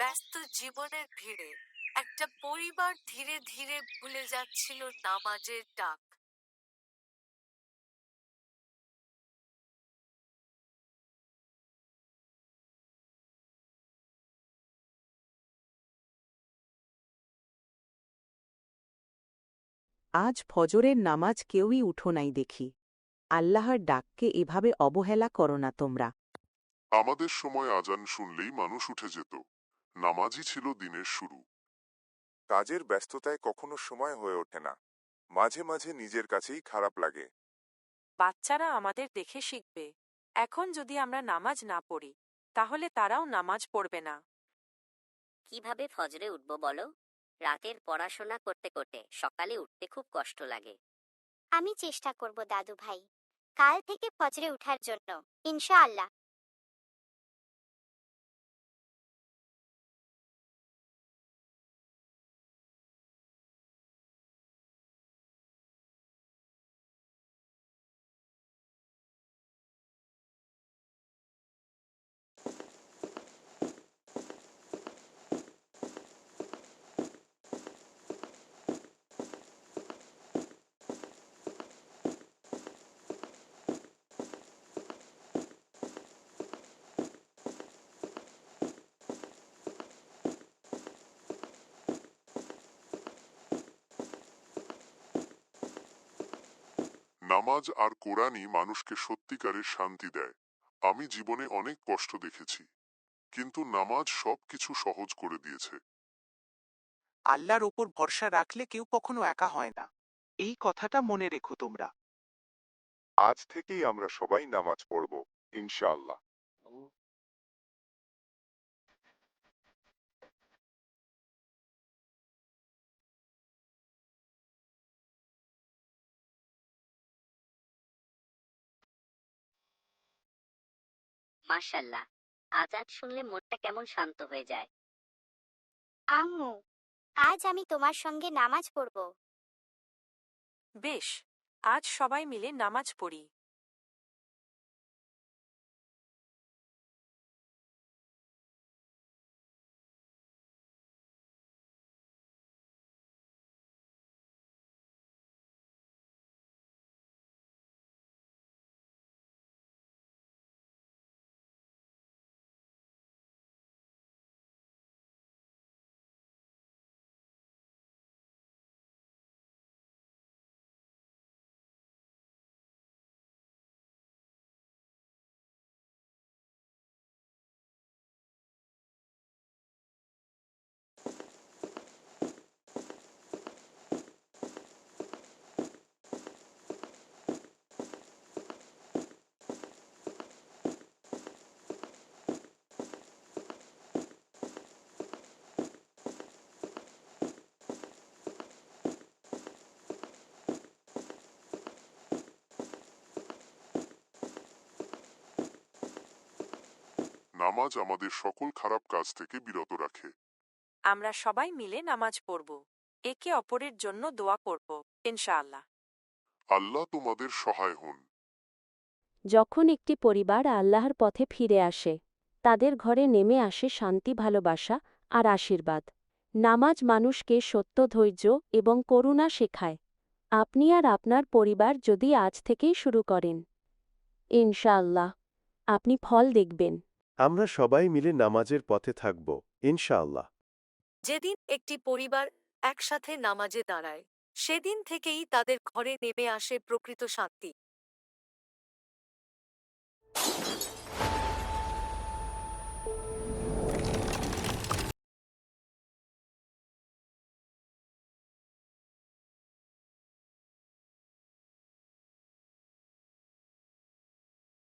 ব্যস্ত জীবনের ভিড়ে একটা পরিবার ধীরে ধীরে ভুলে যাচ্ছিল নামাজের ডাক। আজ ফজরের নামাজ কেউই উঠো নাই দেখি। আল্লাহর ডাককে এভাবে অবহেলা করো না তোমরা। আমাদের সময় আজান শুনলেই মানুষ উঠে যেত। নামাজই ছিল দিনের শুরু। কাজের ব্যস্ততায় কখনো সময় হয়ে ওঠে না। মাঝে মাঝে নিজের কাছেই খারাপ লাগে। বাচ্চারা আমাদের দেখে শিখবে। এখন যদি আমরা নামাজ না পড়ি, তাহলে তারাও নামাজ পড়বে না। কিভাবে ফজরে উঠব বলো? রাতের পড়াশোনা করতে করতে সকালে উঠতে খুব কষ্ট লাগে। আমি চেষ্টা করব দাদু ভাই, কাল থেকে ফজরে ওঠার জন্য, ইনশাআল্লাহ। নামাজ আর কোরআনই মানুষকে সত্যিকারের শান্তি দেয়। আমি জীবনে অনেক কষ্ট দেখেছি, কিন্তু নামাজ সবকিছু সহজ করে দিয়েছে। আল্লাহর ওপর ভরসা রাখলে কেউ কখনো একা হয় না। এই কথাটা মনে রেখো তোমরা। আজ থেকেই আমরা সবাই নামাজ পড়ব, ইনশাআল্লাহ। মাশাআল্লাহ, আজান শুনলে মনটা কেমন শান্ত হয়ে যায়। আম্মু, আজ আমি তোমার সঙ্গে নামাজ পড়ব। বেশ, আজ সবাই মিলে নামাজ পড়ি। নামাজ আমাদের সকল খারাপ কাজ থেকে বিরত রাখে। আমরা সবাই মিলে নামাজ পড়ব, একে অপরের জন্য দোয়া করব, ইনশাআল্লাহ। আল্লাহ তোমাদের সহায় হন। যখন একটি পরিবার আল্লাহর পথে ফিরে আসে, তাদের ঘরে নেমে আসে শান্তি, ভালোবাসা আর আশীর্বাদ। নামাজ মানুষকে সত্য, ধৈর্য এবং করুণা শেখায়। আপনি আর আপনার পরিবার যদি আজ থেকেই শুরু করেন, ইনশাআল্লাহ আপনি ফল দেখবেন। আমরা সবাই মিলে নামাজের পথে থাকব, ইনশাআল্লাহ। যেদিন একটি পরিবার একসাথে নামাজে দাঁড়ায়, সেদিন থেকেই তাদের ঘরে নেমে আসে প্রকৃত শান্তি।